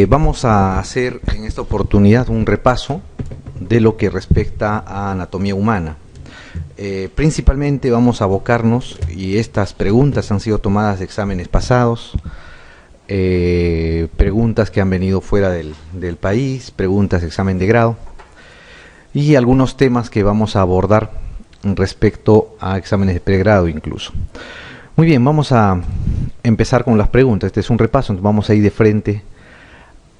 Vamos a hacer en esta oportunidad un repaso de lo que respecta a anatomía humana. Principalmente vamos a abocarnos, y estas preguntas han sido tomadas de exámenes pasados, preguntas que han venido fuera del país, preguntas de examen de grado, y algunos temas que vamos a abordar respecto a exámenes de pregrado incluso. Muy bien, vamos a empezar con las preguntas. Este es un repaso, entonces vamos a ir de frente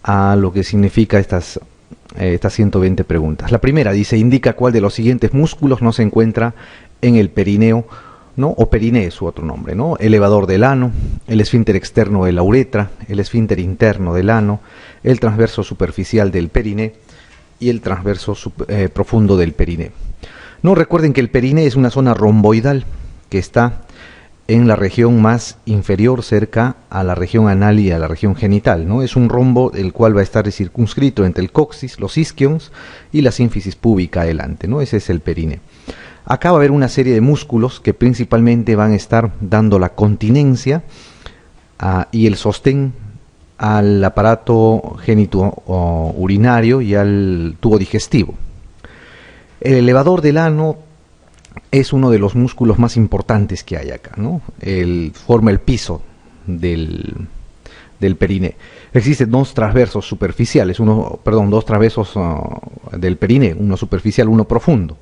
a lo que significa estas 120 preguntas. La primera dice: indica cuál de los siguientes músculos no se encuentra en el perineo, ¿no? O perineo es su otro nombre, ¿no? Elevador del ano, el esfínter externo de la uretra, el esfínter interno del ano, el transverso superficial del periné y el transverso profundo del periné. No, recuerden que el periné es una zona romboidal que está en la región más inferior, cerca a la región anal y a la región genital, ¿no? Es un rombo el cual va a estar circunscrito entre el coxis, los isquions y la sínfisis púbica adelante, ¿no? Ese es el periné. Acá va a haber una serie de músculos que principalmente van a estar dando la continencia y el sostén al aparato genitourinario y al tubo digestivo. El elevador del ano es uno de los músculos más importantes que hay acá, ¿no? Forma el piso del periné. Existen dos transversos superficiales, dos transversos del periné, uno superficial, uno profundo,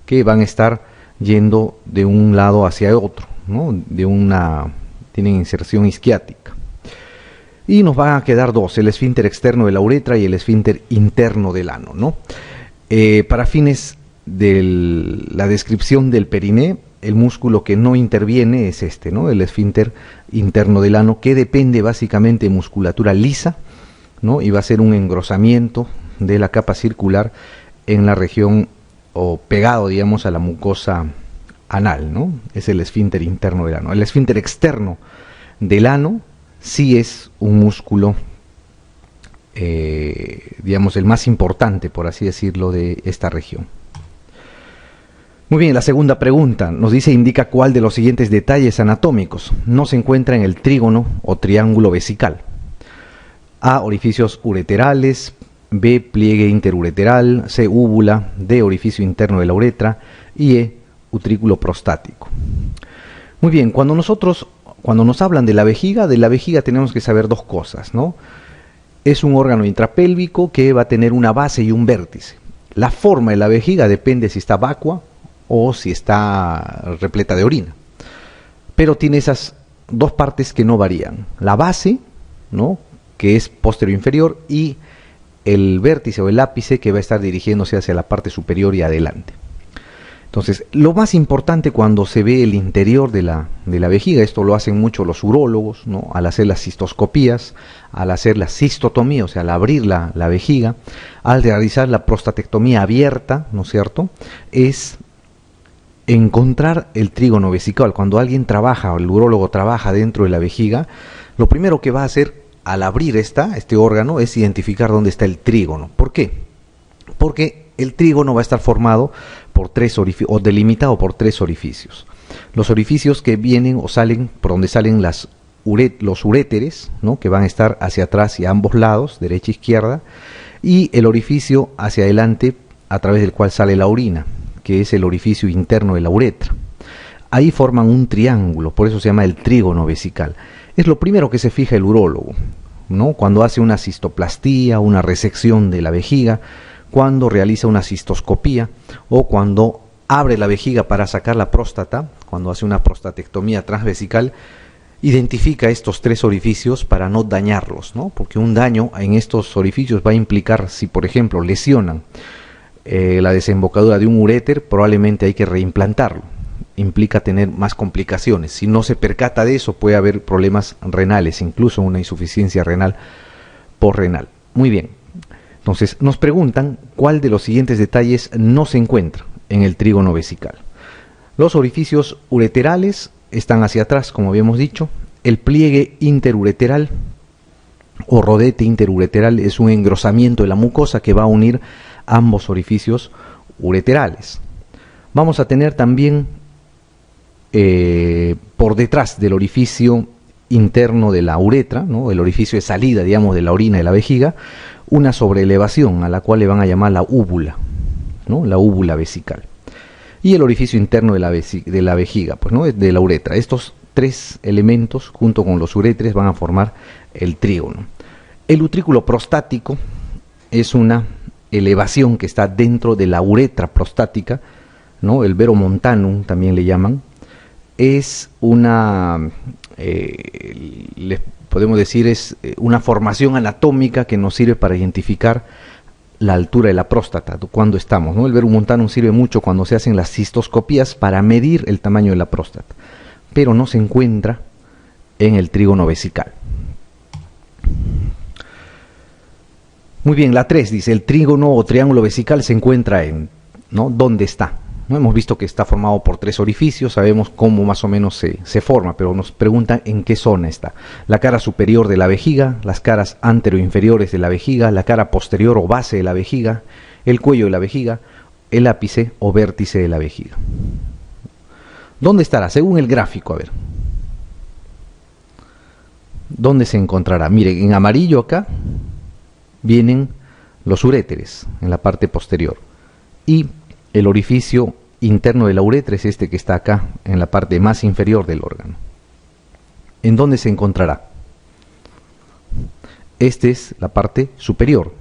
que van a estar yendo de un lado hacia otro, ¿no? Tienen inserción isquiática. Y nos van a quedar dos: el esfínter externo de la uretra y el esfínter interno del ano, ¿no? Para fines de la descripción del periné, el músculo que no interviene es este, ¿no? El esfínter interno del ano, que depende básicamente de musculatura lisa, ¿no? Y va a ser un engrosamiento de la capa circular en la región, o pegado, digamos, a la mucosa anal, ¿no? Es el esfínter interno del ano. El esfínter externo del ano sí es un músculo, digamos, el más importante, por así decirlo, de esta región. Muy bien, la segunda pregunta nos dice: indica cuál de los siguientes detalles anatómicos no se encuentra en el trígono o triángulo vesical. A, orificios ureterales; B, pliegue interureteral; C, úvula; D, orificio interno de la uretra; y E, utrículo prostático. Muy bien, cuando nos hablan de la vejiga tenemos que saber dos cosas, ¿no? Es un órgano intrapélvico que va a tener una base y un vértice. La forma de la vejiga depende si está vacua o si está repleta de orina, pero tiene esas dos partes que no varían: la base, ¿no?, que es posterior inferior, y el vértice o el ápice, que va a estar dirigiéndose hacia la parte superior y adelante. Entonces, lo más importante cuando se ve el interior de la vejiga, esto lo hacen mucho los urólogos, ¿no?, al hacer las cistoscopías, al hacer la cistotomía, o sea, al abrir la vejiga, al realizar la prostatectomía abierta, ¿no es cierto?, es encontrar el trígono vesical. Cuando alguien trabaja, o el urólogo trabaja dentro de la vejiga, lo primero que va a hacer al abrir este órgano es identificar dónde está el trígono. ¿Por qué? Porque el trígono va a estar formado por tres orificios, o delimitado por tres orificios. Los orificios que vienen o salen, por donde salen los uréteres, ¿no?, que van a estar hacia atrás y a ambos lados, derecha e izquierda, y el orificio hacia adelante a través del cual sale la orina, que es el orificio interno de la uretra. Ahí forman un triángulo, por eso se llama el trígono vesical. Es lo primero que se fija el urólogo, ¿no?, cuando hace una cistoplastía, una resección de la vejiga, cuando realiza una cistoscopía, o cuando abre la vejiga para sacar la próstata, cuando hace una prostatectomía transvesical. Identifica estos tres orificios para no dañarlos, ¿no?, porque un daño en estos orificios va a implicar, si por ejemplo lesionan la desembocadura de un uréter, probablemente hay que reimplantarlo. Implica tener más complicaciones. Si no se percata de eso, puede haber problemas renales, incluso una insuficiencia renal posrenal. Muy bien, entonces nos preguntan cuál de los siguientes detalles no se encuentra en el trígono vesical. Los orificios ureterales están hacia atrás, como habíamos dicho. El pliegue interureteral o rodete interureteral es un engrosamiento de la mucosa que va a unir ambos orificios ureterales. Vamos a tener también por detrás del orificio interno de la uretra, ¿no? El orificio de salida, digamos, de la orina de la vejiga, una sobreelevación a la cual le van a llamar la úvula, ¿no? La úvula vesical. Y el orificio interno de la vejiga, pues, ¿no? De la uretra. Estos tres elementos, junto con los uretres, van a formar el trígono. El utrículo prostático es una elevación que está dentro de la uretra prostática, ¿no? El veromontanum también le llaman. Es una, les podemos decir, es una formación anatómica que nos sirve para identificar la altura de la próstata, cuando estamos, ¿no? El veromontanum sirve mucho cuando se hacen las cistoscopías para medir el tamaño de la próstata, pero no se encuentra en el trígono vesical. Muy bien, la 3 dice, el trígono o triángulo vesical se encuentra en, ¿no? ¿Dónde está? ¿No? Hemos visto que está formado por 3 orificios, sabemos cómo más o menos se forma, pero nos preguntan en qué zona está. La cara superior de la vejiga, las caras anteroinferiores de la vejiga, la cara posterior o base de la vejiga, el cuello de la vejiga, el ápice o vértice de la vejiga. ¿Dónde estará? Según el gráfico, a ver. ¿Dónde se encontrará? Miren, en amarillo acá vienen los uréteres en la parte posterior y el orificio interno de la uretra es este que está acá en la parte más inferior del órgano. ¿En dónde se encontrará? Esta es la parte superior,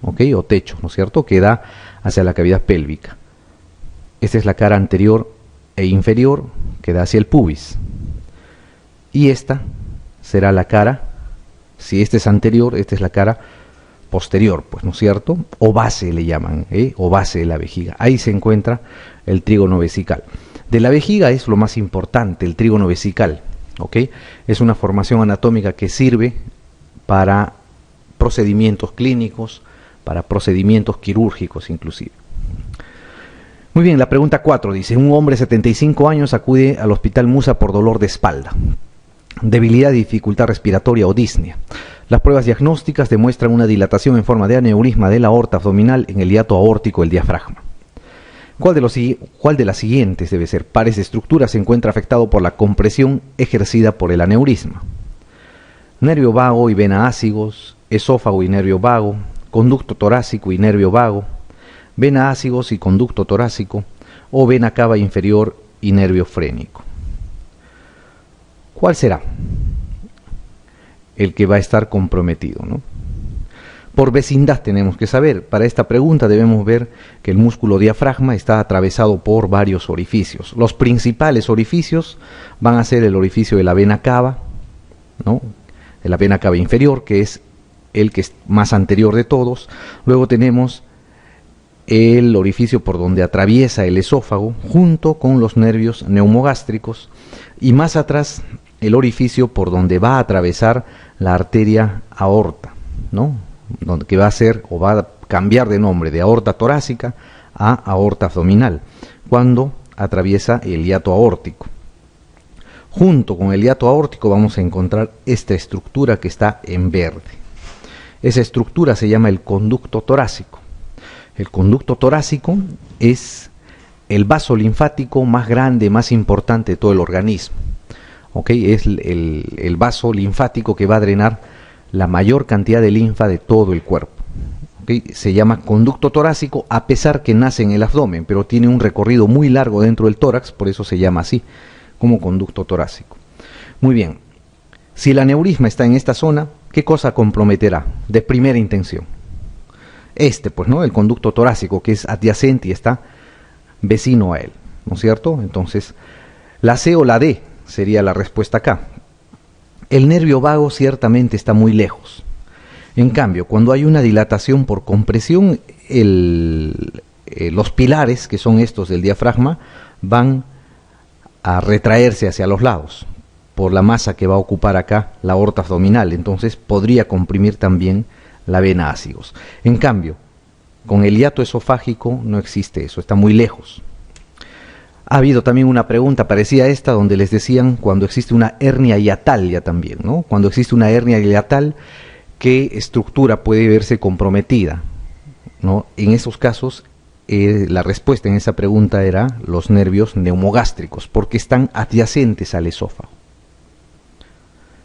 ¿ok? O techo, ¿no es cierto? Que da hacia la cavidad pélvica. Esta es la cara anterior e inferior que da hacia el pubis. Y esta será la cara, si este es anterior, esta es la cara posterior, pues, ¿no es cierto? O base le llaman, o base de la vejiga. Ahí se encuentra el trígono vesical. De la vejiga es lo más importante, el trígono vesical, ¿ok? Es una formación anatómica que sirve para procedimientos clínicos, para procedimientos quirúrgicos inclusive. Muy bien, la pregunta 4 dice, un hombre de 75 años acude al hospital Musa por dolor de espalda, debilidad y dificultad respiratoria o disnea. Las pruebas diagnósticas demuestran una dilatación en forma de aneurisma de la aorta abdominal en el hiato aórtico del diafragma. ¿Cuál de las siguientes debe ser? Pares de estructura se encuentra afectado por la compresión ejercida por el aneurisma. Nervio vago y vena ácigos, esófago y nervio vago, conducto torácico y nervio vago, vena ácigos y conducto torácico, o vena cava inferior y nervio frénico. ¿Cuál será el que va a estar comprometido, ¿no? Por vecindad tenemos que saber. Para esta pregunta debemos ver que el músculo diafragma está atravesado por varios orificios. Los principales orificios van a ser el orificio de la vena cava, ¿no? De la vena cava inferior, que es el que es más anterior de todos. Luego tenemos el orificio por donde atraviesa el esófago, junto con los nervios neumogástricos, y más atrás el orificio por donde va a atravesar la arteria aorta, ¿no? Donde que va a ser o va a cambiar de nombre de aorta torácica a aorta abdominal, cuando atraviesa el hiato aórtico. Junto con el hiato aórtico vamos a encontrar esta estructura que está en verde. Esa estructura se llama el conducto torácico. El conducto torácico es el vaso linfático más grande, más importante de todo el organismo. ¿Okay? Es el vaso linfático que va a drenar la mayor cantidad de linfa de todo el cuerpo. ¿Okay? Se llama conducto torácico a pesar que nace en el abdomen, pero tiene un recorrido muy largo dentro del tórax, por eso se llama así, como conducto torácico. Muy bien, si el aneurisma está en esta zona, ¿qué cosa comprometerá de primera intención? Pues, ¿no? El conducto torácico, que es adyacente y está vecino a él, ¿no es cierto? Entonces, la C o la D sería la respuesta acá. El nervio vago ciertamente está muy lejos. En cambio, cuando hay una dilatación por compresión, los pilares, que son estos del diafragma, van a retraerse hacia los lados por la masa que va a ocupar acá la aorta abdominal. Entonces podría comprimir también la vena ácigos. En cambio, con el hiato esofágico no existe eso, está muy lejos. Ha habido también una pregunta parecida a esta, donde les decían cuando existe una hernia hiatal ya también, ¿no? Cuando existe una hernia hiatal, ¿qué estructura puede verse comprometida, ¿no? En esos casos, la respuesta en esa pregunta era los nervios neumogástricos, porque están adyacentes al esófago.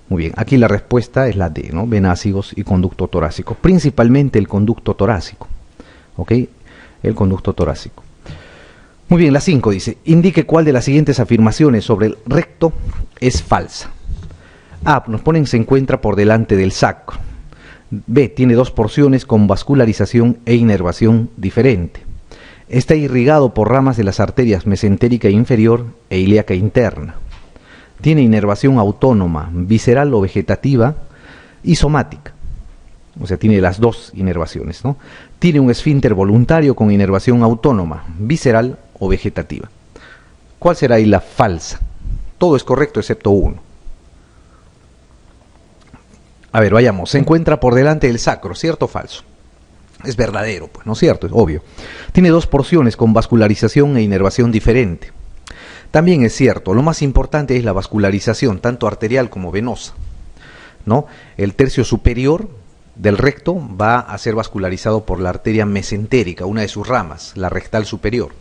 Muy bien, aquí la respuesta es la D, ¿no? Venácigos y conducto torácico, principalmente el conducto torácico, ¿ok? El conducto torácico. Muy bien, la 5 dice, indique cuál de las siguientes afirmaciones sobre el recto es falsa. A, nos ponen se encuentra por delante del sacro. B, tiene dos porciones con vascularización e inervación diferente. Está irrigado por ramas de las arterias mesentérica inferior e ilíaca interna. Tiene inervación autónoma, visceral o vegetativa y somática. O sea, tiene las dos inervaciones, ¿no? Tiene un esfínter voluntario con inervación autónoma, visceral o vegetativa. ¿Cuál será ahí la falsa? Todo es correcto excepto uno. A ver, vayamos. Se encuentra por delante del sacro, ¿cierto o falso? Es verdadero, pues, ¿no es cierto? Es obvio. Tiene dos porciones con vascularización e inervación diferente. También es cierto, lo más importante es la vascularización, tanto arterial como venosa, ¿no? El tercio superior del recto va a ser vascularizado por la arteria mesentérica, una de sus ramas, la rectal superior.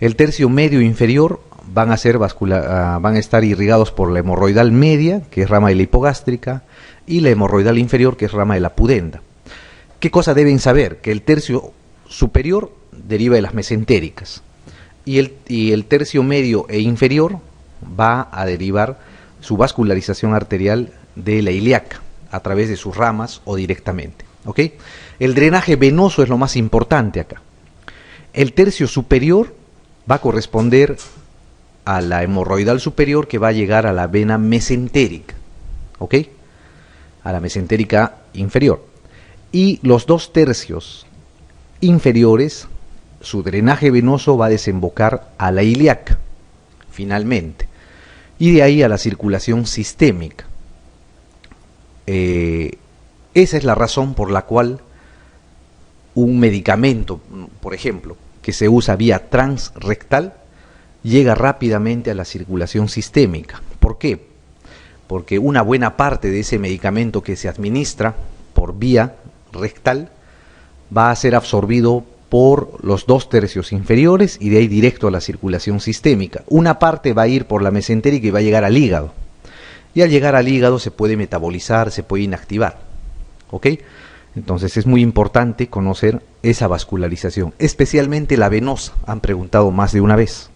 El tercio medio inferior van a estar irrigados por la hemorroidal media, que es rama de la hipogástrica, y la hemorroidal inferior, que es rama de la pudenda. ¿Qué cosa deben saber? Que el tercio superior deriva de las mesentéricas. Y el tercio medio e inferior va a derivar su vascularización arterial de la ilíaca, a través de sus ramas o directamente. ¿Ok? El drenaje venoso es lo más importante acá. El tercio superior va a corresponder a la hemorroidal superior, que va a llegar a la vena mesentérica. ¿Ok? A la mesentérica inferior. Y los dos tercios inferiores, su drenaje venoso va a desembocar a la ilíaca, finalmente, y de ahí a la circulación sistémica. Esa es la razón por la cual un medicamento, por ejemplo, que se usa vía transrectal, llega rápidamente a la circulación sistémica. ¿Por qué? Porque una buena parte de ese medicamento que se administra por vía rectal va a ser absorbido por los dos tercios inferiores y de ahí directo a la circulación sistémica. Una parte va a ir por la mesentérica y va a llegar al hígado. Y al llegar al hígado se puede metabolizar, se puede inactivar. ¿Ok? Entonces es muy importante conocer esa vascularización, especialmente la venosa. Han preguntado más de una vez.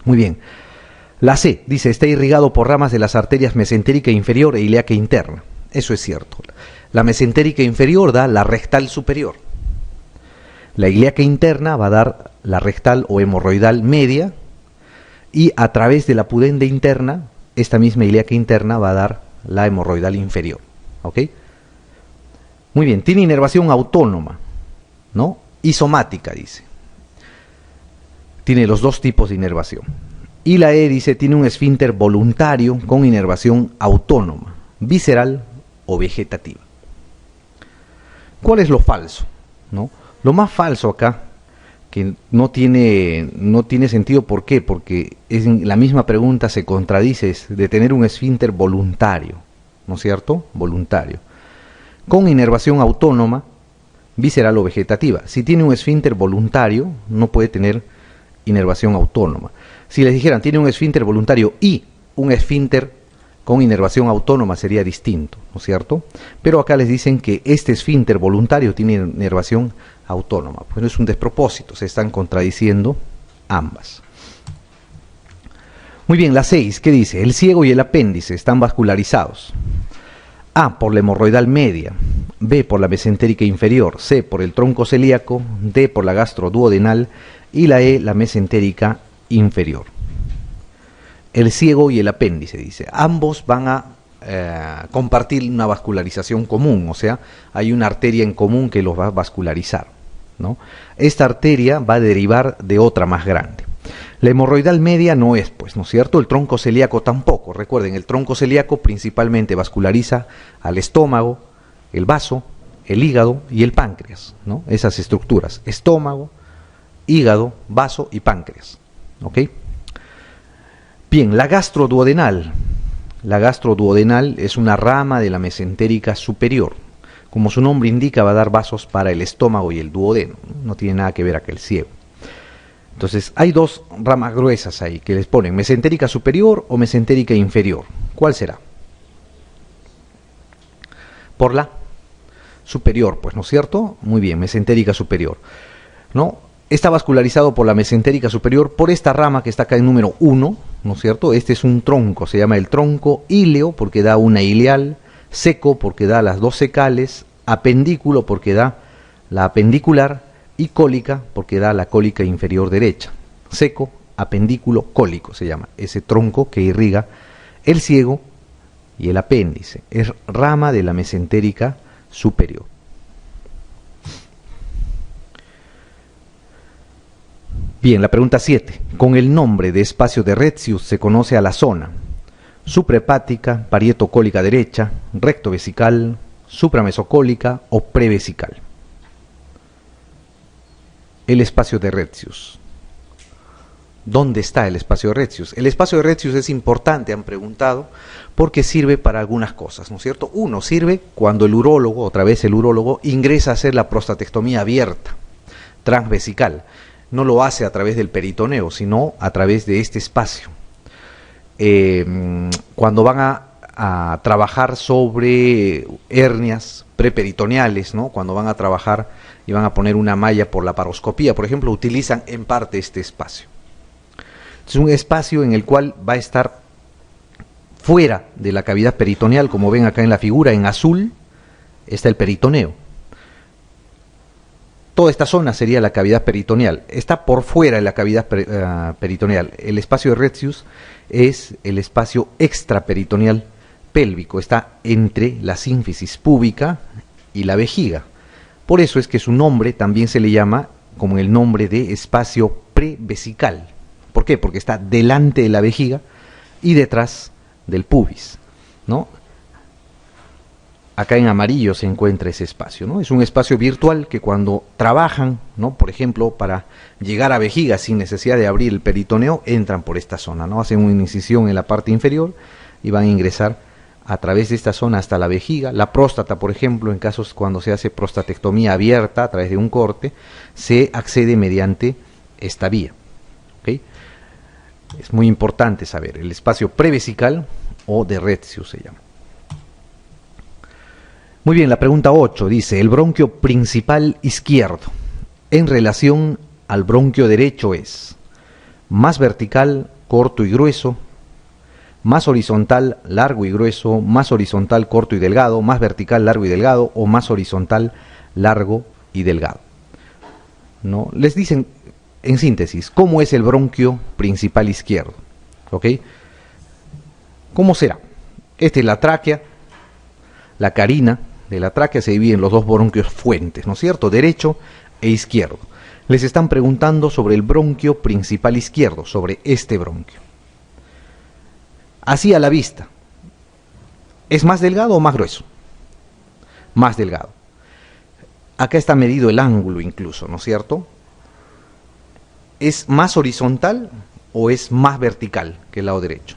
Muy bien. La C dice, está irrigado por ramas de las arterias mesentérica inferior e ilíaca interna. Eso es cierto. La mesentérica inferior da la rectal superior. La ilíaca interna va a dar la rectal o hemorroidal media, y a través de la pudenda interna, esta misma ilíaca interna va a dar la hemorroidal inferior. ¿Ok? Muy bien, tiene inervación autónoma, ¿no? Y somática, dice. Tiene los dos tipos de inervación. Y la E dice, tiene un esfínter voluntario con inervación autónoma, visceral o vegetativa. ¿Cuál es lo falso? ¿No? Lo más falso acá, que no tiene sentido, ¿por qué? Porque la misma pregunta se contradice, es de tener un esfínter voluntario, ¿no es cierto? Voluntario. Con inervación autónoma, visceral o vegetativa. Si tiene un esfínter voluntario, no puede tener inervación autónoma. Si les dijeran, tiene un esfínter voluntario y un esfínter con inervación autónoma, sería distinto, ¿no es cierto? Pero acá les dicen que este esfínter voluntario tiene inervación autónoma. Pues no es un despropósito, se están contradiciendo ambas. Muy bien, la 6, ¿qué dice? El ciego y el apéndice están vascularizados. A, por la hemorroidal media. B, por la mesentérica inferior. C, por el tronco celíaco. D, por la gastroduodenal. Y la E, la mesentérica inferior. El ciego y el apéndice, dice. Ambos van a compartir una vascularización común, o sea, hay una arteria en común que los va a vascularizar, ¿no? Esta arteria va a derivar de otra más grande. La hemorroidal media no es, pues, ¿no es cierto? El tronco celíaco tampoco. Recuerden, el tronco celíaco principalmente vasculariza al estómago, el vaso, el hígado y el páncreas, ¿no? Esas estructuras: estómago, hígado, vaso y páncreas. ¿Ok? Bien, la gastroduodenal. La gastroduodenal es una rama de la mesentérica superior. Como su nombre indica, va a dar vasos para el estómago y el duodeno. No tiene nada que ver aquel ciego. Entonces, hay dos ramas gruesas ahí que les ponen mesentérica superior o mesentérica inferior. ¿Cuál será? Por la superior, pues, ¿no es cierto? Muy bien, mesentérica superior, ¿no? Está vascularizado por la mesentérica superior, por esta rama que está acá en número 1, ¿no es cierto? Este es un tronco, se llama el tronco íleo porque da una ileal, seco porque da las dos secales, apendículo porque da la apendicular y cólica porque da la cólica inferior derecha. Seco, apendículo, cólico se llama ese tronco que irriga el ciego y el apéndice. Es rama de la mesentérica superior. Bien, la pregunta 7. Con el nombre de espacio de Retzius se conoce a la zona suprahepática, parietocólica derecha, rectovesical, supramesocólica o prevesical. El espacio de Retzius. ¿Dónde está el espacio de Retzius? El espacio de Retzius es importante, han preguntado, porque sirve para algunas cosas, ¿no es cierto? Uno, sirve cuando el urólogo, otra vez el urólogo, ingresa a hacer la prostatectomía abierta, transvesical. No lo hace a través del peritoneo, sino a través de este espacio. Cuando van a trabajar sobre hernias preperitoneales, ¿no? Cuando van a trabajar y van a poner una malla por la paroscopía, por ejemplo, utilizan en parte este espacio. Es un espacio en el cual va a estar fuera de la cavidad peritoneal, como ven acá en la figura, en azul, está el peritoneo. Toda esta zona sería la cavidad peritoneal. Está por fuera de la cavidad peritoneal. El espacio de Retzius es el espacio extraperitoneal pélvico. Está entre la sínfisis púbica y la vejiga. Por eso es que su nombre también se le llama como el nombre de espacio prevesical. ¿Por qué? Porque está delante de la vejiga y detrás del pubis, ¿no? Acá en amarillo se encuentra ese espacio, ¿no? Es un espacio virtual que cuando trabajan, ¿no? Por ejemplo, para llegar a vejiga sin necesidad de abrir el peritoneo, entran por esta zona, ¿no? Hacen una incisión en la parte inferior y van a ingresar a través de esta zona hasta la vejiga. La próstata, por ejemplo, en casos cuando se hace prostatectomía abierta a través de un corte, se accede mediante esta vía, ¿ok? Es muy importante saber el espacio prevesical o de Retzius se llama. Muy bien, la pregunta 8 dice, el bronquio principal izquierdo en relación al bronquio derecho es más vertical, corto y grueso, más horizontal, largo y grueso, más horizontal, corto y delgado, más vertical, largo y delgado, o más horizontal, largo y delgado. ¿No? Les dicen, en síntesis, ¿cómo es el bronquio principal izquierdo? ¿Ok? ¿Cómo será? Esta es la tráquea, la carina de la tráquea se divide en los dos bronquios fuentes, ¿no es cierto? Derecho e izquierdo. Les están preguntando sobre el bronquio principal izquierdo, sobre este bronquio. Así a la vista, ¿es más delgado o más grueso? Más delgado. Acá está medido el ángulo incluso, ¿no es cierto? ¿Es más horizontal o es más vertical que el lado derecho?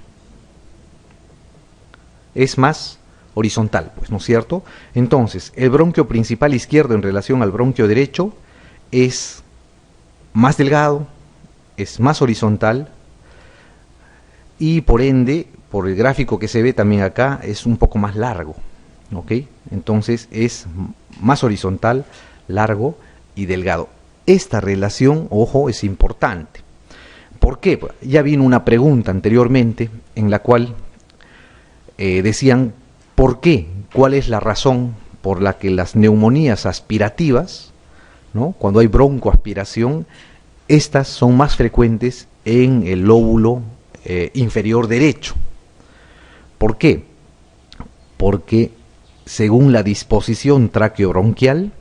Es más horizontal, pues, ¿no es cierto? Entonces, el bronquio principal izquierdo en relación al bronquio derecho es más delgado, es más horizontal y por ende, por el gráfico que se ve también acá, es un poco más largo, ¿ok? Entonces es más horizontal, largo y delgado. Esta relación, ojo, es importante. ¿Por qué? Ya vino una pregunta anteriormente en la cual decían, ¿por qué? ¿Cuál es la razón por la que las neumonías aspirativas, ¿no? Cuando hay broncoaspiración, estas son más frecuentes en el lóbulo inferior derecho? ¿Por qué? Porque según la disposición traqueobronquial,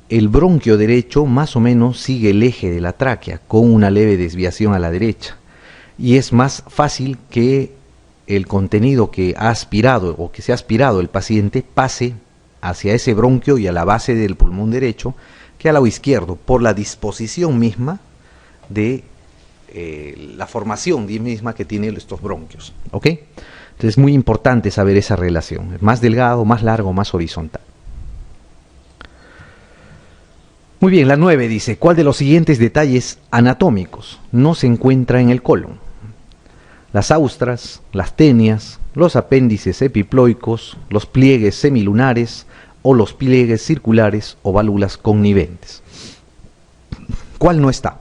el bronquio derecho más o menos sigue el eje de la tráquea con una leve desviación a la derecha y es más fácil que el contenido que ha aspirado o que se ha aspirado el paciente pase hacia ese bronquio y a la base del pulmón derecho que al lado izquierdo por la disposición misma de la formación misma que tienen estos bronquios, ¿ok? Entonces es muy importante saber esa relación, más delgado, más largo, más horizontal. Muy bien, la 9 dice, ¿cuál de los siguientes detalles anatómicos no se encuentra en el colon? Las austras, las tenias, los apéndices epiploicos, los pliegues semilunares o los pliegues circulares o válvulas conniventes. ¿Cuál no está?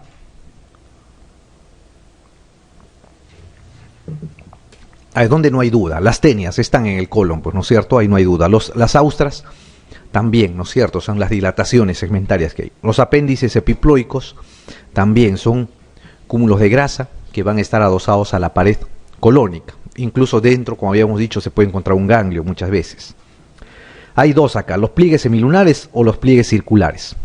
Ahí es donde no hay duda. Las tenias están en el colon, pues, ¿no es cierto? Ahí no hay duda. Las austras también, ¿no es cierto? Son las dilataciones segmentarias que hay. Los apéndices epiploicos también son cúmulos de grasa que van a estar adosados a la pared colónica. Incluso dentro, como habíamos dicho, se puede encontrar un ganglio muchas veces. Hay dos acá, los pliegues semilunares o los pliegues circulares.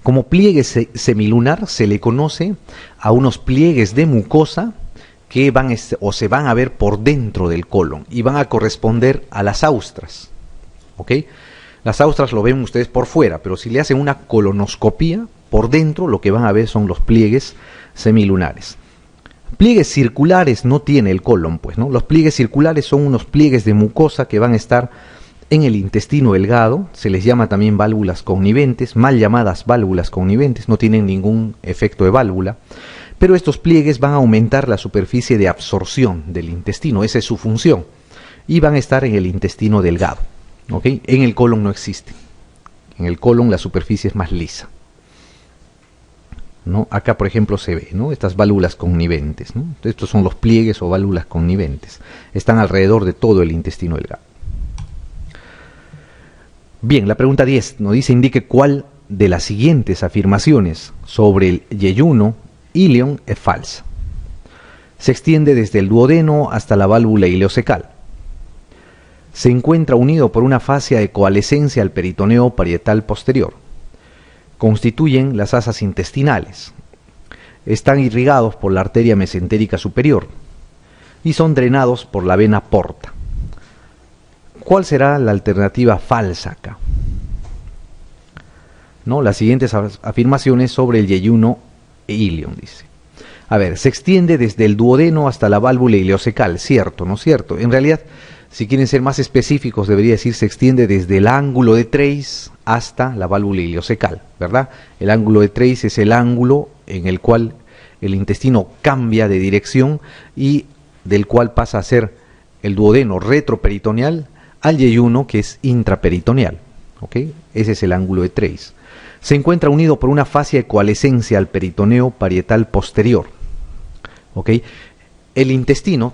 Como pliegue semilunar se le conoce a unos pliegues de mucosa que se van a ver por dentro del colon y van a corresponder a las austras. ¿Ok? Las austras lo ven ustedes por fuera, pero si le hacen una colonoscopía, por dentro lo que van a ver son los pliegues semilunares. Pliegues circulares no tiene el colon, pues, ¿no? Los pliegues circulares son unos pliegues de mucosa que van a estar en el intestino delgado, se les llama también válvulas conniventes, mal llamadas válvulas conniventes, no tienen ningún efecto de válvula, pero estos pliegues van a aumentar la superficie de absorción del intestino, esa es su función, y van a estar en el intestino delgado, ¿ok? En el colon no existe, en el colon la superficie es más lisa, ¿no? Acá, por ejemplo, se ve, ¿no? Estas válvulas conniventes, ¿no? Estos son los pliegues o válvulas conniventes, están alrededor de todo el intestino delgado. Bien, la pregunta 10 nos dice, indique cuál de las siguientes afirmaciones sobre el yeyuno ilion es falsa. Se extiende desde el duodeno hasta la válvula ileocecal. Se encuentra unido por una fascia de coalescencia al peritoneo parietal posterior. Constituyen las asas intestinales. Están irrigados por la arteria mesentérica superior y son drenados por la vena porta. ¿Cuál será la alternativa falsa acá? ¿No? Las siguientes afirmaciones sobre el yeyuno e ilion, dice. A ver, se extiende desde el duodeno hasta la válvula ileocecal, ¿cierto? ¿No es cierto? En realidad, si quieren ser más específicos, debería decir se extiende desde el ángulo de Treis hasta la válvula ileocecal, ¿verdad? El ángulo de Treis es el ángulo en el cual el intestino cambia de dirección y del cual pasa a ser el duodeno retroperitoneal al yeyuno, que es intraperitoneal, ¿ok? Ese es el ángulo de Treis. Se encuentra unido por una fascia de coalescencia al peritoneo parietal posterior, ¿ok? El intestino,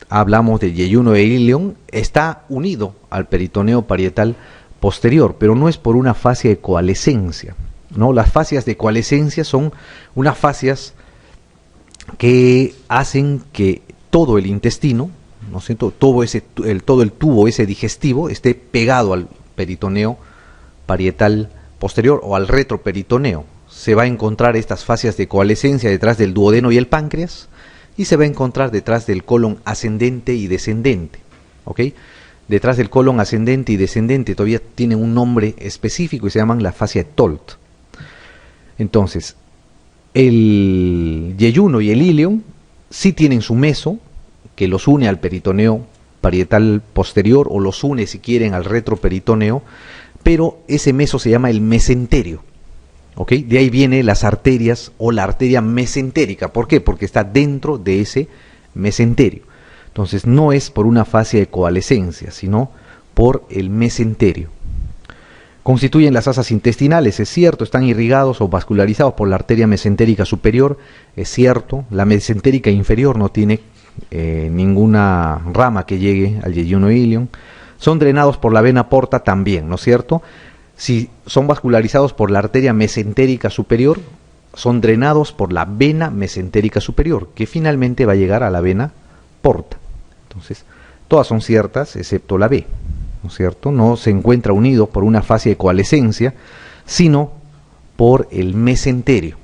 hablamos de yeyuno e ilion, está unido al peritoneo parietal posterior, pero no es por una fascia de coalescencia, ¿no? Las fascias de coalescencia son unas fascias que hacen que todo el intestino, ¿no siento? Todo el tubo ese digestivo esté pegado al peritoneo parietal posterior o al retroperitoneo. Se va a encontrar estas fascias de coalescencia detrás del duodeno y el páncreas y se va a encontrar detrás del colon ascendente y descendente, ¿ok? Detrás del colon ascendente y descendente todavía tienen un nombre específico y se llaman la fascia de Tolt. Entonces, el yeyuno y el ilion sí tienen su meso, que los une al peritoneo parietal posterior o los une, si quieren, al retroperitoneo, pero ese meso se llama el mesenterio, ¿ok? De ahí vienen las arterias o la arteria mesentérica. ¿Por qué? Porque está dentro de ese mesenterio. Entonces no es por una fascia de coalescencia, sino por el mesenterio. Constituyen las asas intestinales, es cierto, están irrigados o vascularizados por la arteria mesentérica superior, es cierto, la mesentérica inferior no tiene ninguna rama que llegue al yeyuno ilion. Son drenados por la vena porta también, ¿no es cierto? Si son vascularizados por la arteria mesentérica superior, son drenados por la vena mesentérica superior, que finalmente va a llegar a la vena porta. Entonces, todas son ciertas, excepto la B, ¿no es cierto? No se encuentra unido por una fascia de coalescencia, sino por el mesenterio.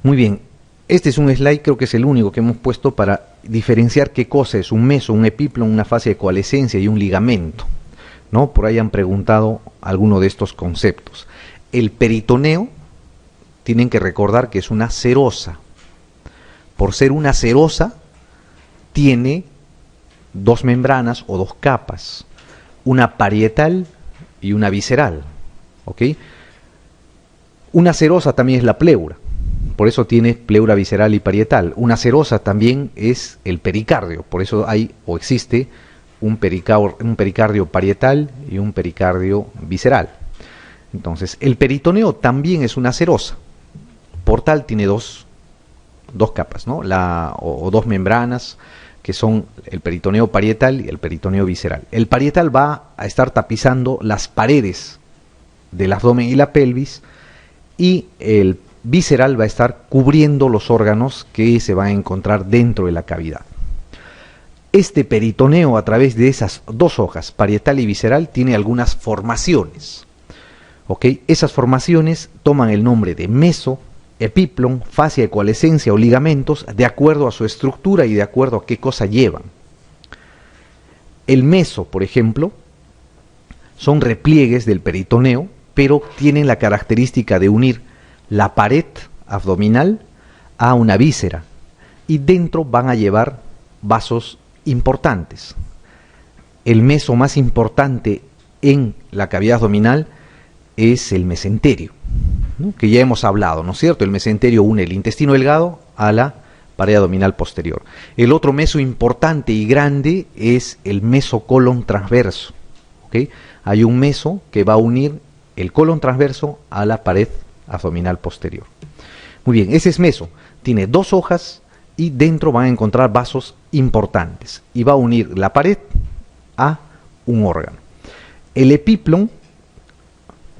Muy bien. Este es un slide, creo que es el único que hemos puesto para diferenciar qué cosa es un meso, un epiplon, una fascia de coalescencia y un ligamento, ¿no? Por ahí han preguntado alguno de estos conceptos. El peritoneo, tienen que recordar que es una serosa. Por ser una serosa, tiene dos membranas o dos capas, una parietal y una visceral, ¿ok? Una serosa también es la pleura. por eso tiene pleura visceral y parietal. Una serosa también es el pericardio, por eso hay o existe un pericardio parietal y un pericardio visceral. Entonces, el peritoneo también es una serosa. Por tal, tiene dos capas, ¿no? O dos membranas, que son el peritoneo parietal y el peritoneo visceral. El parietal va a estar tapizando las paredes del abdomen y la pelvis, y el visceral va a estar cubriendo los órganos que se van a encontrar dentro de la cavidad. Este peritoneo, a través de esas dos hojas, parietal y visceral, tiene algunas formaciones. ¿Ok? Esas formaciones toman el nombre de meso, epiplon, fascia de coalescencia o ligamentos, de acuerdo a su estructura y de acuerdo a qué cosa llevan. El meso, por ejemplo, son repliegues del peritoneo, pero tienen la característica de unir la pared abdominal a una víscera, y dentro van a llevar vasos importantes. El meso más importante en la cavidad abdominal es el mesenterio, ¿no? Que ya hemos hablado, ¿no es cierto? El mesenterio une el intestino delgado a la pared abdominal posterior. El otro meso importante y grande es el mesocolon transverso, ¿ok? Hay un meso que va a unir el colon transverso a la pared abdominal posterior. Muy bien, ese es meso. Tiene dos hojas y dentro van a encontrar vasos importantes y va a unir la pared a un órgano. El epiplon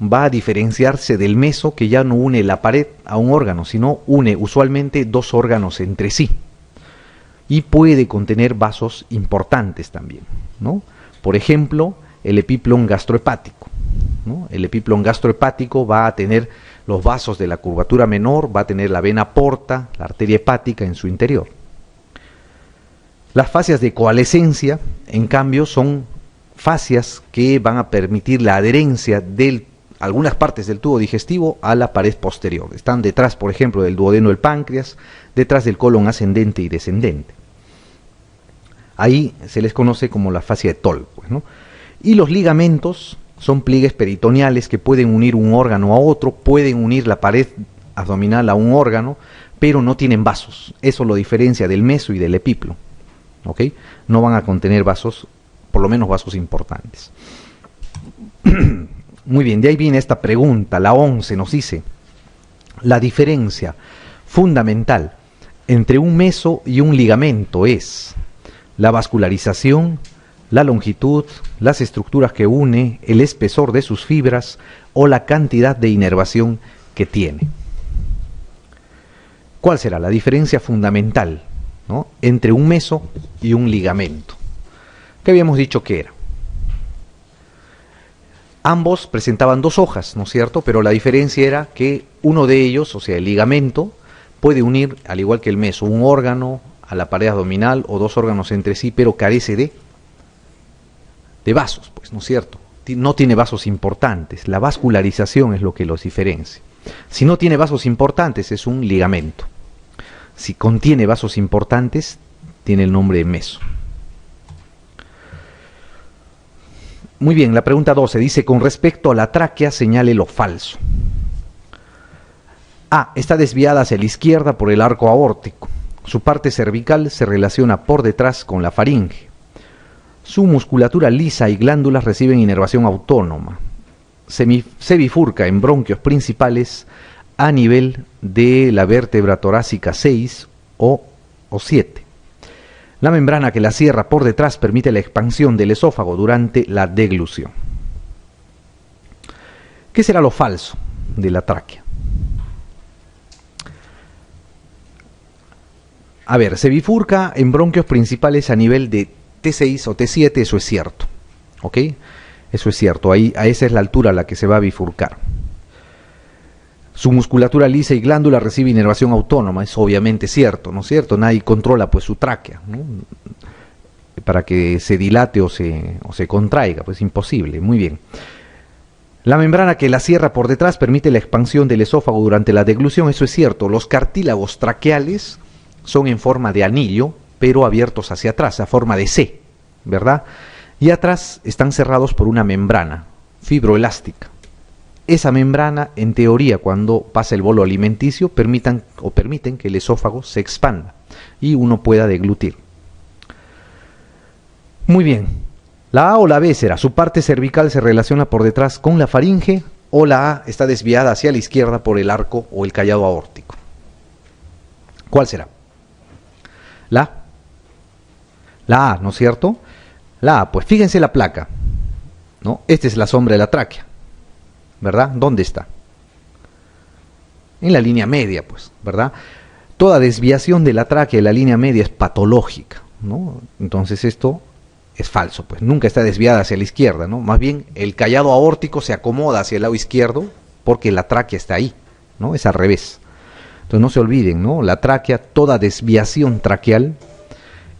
va a diferenciarse del meso, que ya no une la pared a un órgano, sino une usualmente dos órganos entre sí, y puede contener vasos importantes también, ¿no? Por ejemplo, el epiplon gastrohepático, ¿no? El epiplon gastrohepático va a tener los vasos de la curvatura menor, va a tener la vena porta, la arteria hepática en su interior. Las fascias de coalescencia, en cambio, son fascias que van a permitir la adherencia de algunas partes del tubo digestivo a la pared posterior. Están detrás, por ejemplo, del duodeno del páncreas, detrás del colon ascendente y descendente. Ahí se les conoce como la fascia de Toll, pues, ¿no? Y los ligamentos son pliegues peritoneales que pueden unir un órgano a otro, pueden unir la pared abdominal a un órgano, pero no tienen vasos. Eso lo diferencia del meso y del epiplo, ¿ok? No van a contener vasos, por lo menos vasos importantes. Muy bien, de ahí viene esta pregunta, la 11 nos dice: la diferencia fundamental entre un meso y un ligamento es la vascularización, la longitud, las estructuras que une, el espesor de sus fibras o la cantidad de inervación que tiene. ¿Cuál será la diferencia fundamental, ¿no?, entre un meso y un ligamento? ¿Qué habíamos dicho que era? Ambos presentaban dos hojas, ¿no es cierto? Pero la diferencia era que uno de ellos, o sea, el ligamento, puede unir, al igual que el meso, un órgano a la pared abdominal o dos órganos entre sí, pero carece de vasos, pues, ¿no es cierto? No tiene vasos importantes. La vascularización es lo que los diferencia. Si no tiene vasos importantes, es un ligamento. Si contiene vasos importantes, tiene el nombre de meso. Muy bien, la pregunta 12 dice: con respecto a la tráquea, señale lo falso. A. Está desviada hacia la izquierda por el arco aórtico. Su parte cervical se relaciona por detrás con la faringe. Su musculatura lisa y glándulas reciben inervación autónoma. Se bifurca en bronquios principales a nivel de la vértebra torácica 6 o 7. La membrana que la cierra por detrás permite la expansión del esófago durante la deglución. ¿Qué será lo falso de la tráquea? A ver, se bifurca en bronquios principales a nivel de T6 o T7, eso es cierto, ¿ok? Eso es cierto, ahí, a esa es la altura a la que se va a bifurcar. Su musculatura lisa y glándula recibe inervación autónoma, es obviamente cierto, ¿no es cierto? Nadie controla pues su tráquea, ¿no?, para que se dilate o se contraiga, pues imposible. Muy bien. La membrana que la cierra por detrás permite la expansión del esófago durante la deglución, eso es cierto. Los cartílagos traqueales son en forma de anillo, pero abiertos hacia atrás, a forma de C, ¿verdad? Y atrás están cerrados por una membrana fibroelástica, esa membrana, en teoría, cuando pasa el bolo alimenticio, permiten que el esófago se expanda y uno pueda deglutir. Muy bien. La A o la B será, su parte cervical se relaciona por detrás con la faringe, o la A está desviada hacia la izquierda por el arco o el callado aórtico. ¿Cuál será? La A, ¿no es cierto? La A, pues fíjense la placa, ¿no? Esta es la sombra de la tráquea, ¿verdad? ¿Dónde está? En la línea media, pues, ¿verdad? Toda desviación de la tráquea de la línea media es patológica, ¿no? Entonces esto es falso, pues nunca está desviada hacia la izquierda, ¿no? Más bien el callado aórtico se acomoda hacia el lado izquierdo porque la tráquea está ahí, ¿no? Es al revés. Entonces no se olviden, ¿no? La tráquea, toda desviación traqueal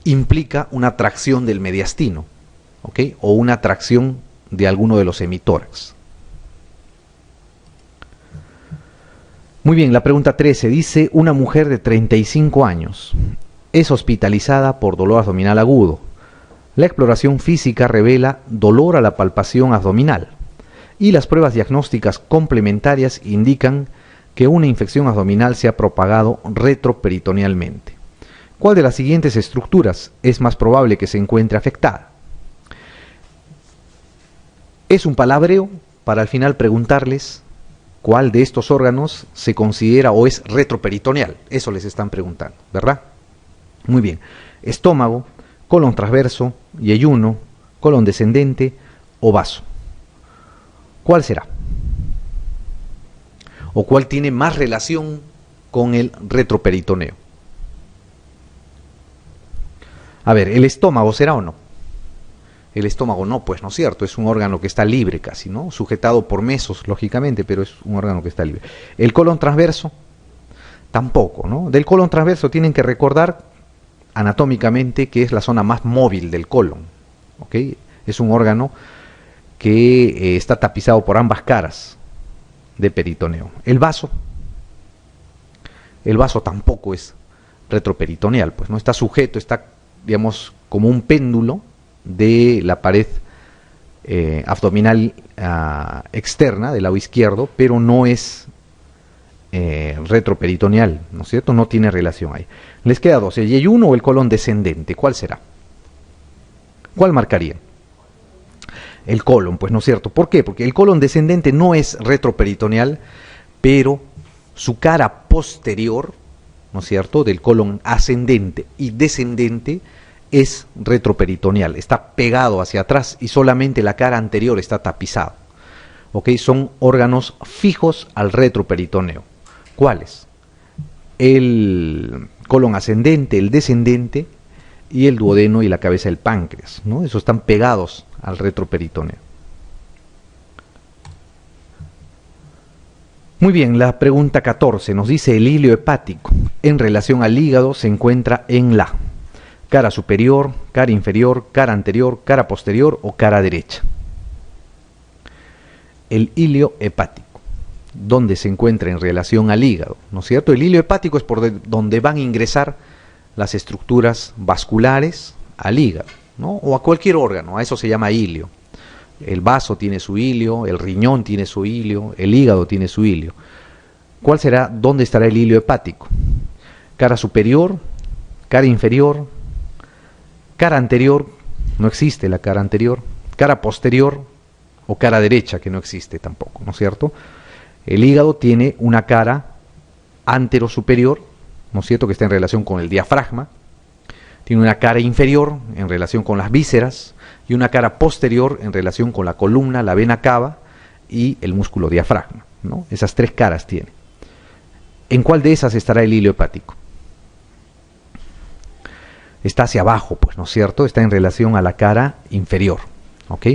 implica una tracción del mediastino, ¿ok? O una tracción de alguno de los hemitórax. Muy bien, la pregunta 13 dice, una mujer de 35 años es hospitalizada por dolor abdominal agudo. La exploración física revela dolor a la palpación abdominal y las pruebas diagnósticas complementarias indican que una infección abdominal se ha propagado retroperitonealmente. ¿Cuál de las siguientes estructuras es más probable que se encuentre afectada? Es un palabreo para al final preguntarles cuál de estos órganos se considera o es retroperitoneal. Eso les están preguntando, ¿verdad? Muy bien. Estómago, colon transverso, yeyuno, colon descendente o vaso. ¿Cuál será? ¿O cuál tiene más relación con el retroperitoneo? A ver, ¿el estómago será o no? El estómago no, pues no es cierto, es un órgano que está libre casi, ¿no? Sujetado por mesos, lógicamente, pero es un órgano que está libre. El colon transverso, tampoco, ¿no? Del colon transverso tienen que recordar anatómicamente que es la zona más móvil del colon, ¿ok? Es un órgano que está tapizado por ambas caras de peritoneo. El vaso tampoco es retroperitoneal, pues no está sujeto, está, digamos, como un péndulo de la pared abdominal externa del lado izquierdo, pero no es retroperitoneal, ¿no es cierto? No tiene relación ahí. Les queda dos, el yeyuno o el colon descendente. ¿Cuál será? ¿Cuál marcarían? El colon, pues no es cierto. ¿Por qué? Porque el colon descendente no es retroperitoneal, pero su cara posterior, ¿no es cierto?, del colon ascendente y descendente es retroperitoneal, está pegado hacia atrás y solamente la cara anterior está tapizado. ¿Ok? Son órganos fijos al retroperitoneo. ¿Cuáles? El colon ascendente, el descendente y el duodeno y la cabeza del páncreas, ¿no? Esos están pegados al retroperitoneo. Muy bien, la pregunta 14 nos dice el hilio hepático en relación al hígado se encuentra en la cara superior, cara inferior, cara anterior, cara posterior o cara derecha. El hilio hepático, ¿dónde se encuentra en relación al hígado? ¿No es cierto? El hilio hepático es por donde van a ingresar las estructuras vasculares al hígado, ¿no? O a cualquier órgano, a eso se llama hilio. El vaso tiene su hilio, el riñón tiene su hilio, el hígado tiene su hilio. ¿Cuál será, dónde estará el hilio hepático? Cara superior, cara inferior, cara anterior, no existe la cara anterior, cara posterior o cara derecha, que no existe tampoco, ¿no es cierto? El hígado tiene una cara antero-superior, ¿no es cierto?, que está en relación con el diafragma, tiene una cara inferior en relación con las vísceras y una cara posterior en relación con la columna, la vena cava y el músculo diafragma, ¿no? Esas tres caras tiene. ¿En cuál de esas estará el hilio hepático? Está hacia abajo, pues, ¿no es cierto? Está en relación a la cara inferior, ¿ok?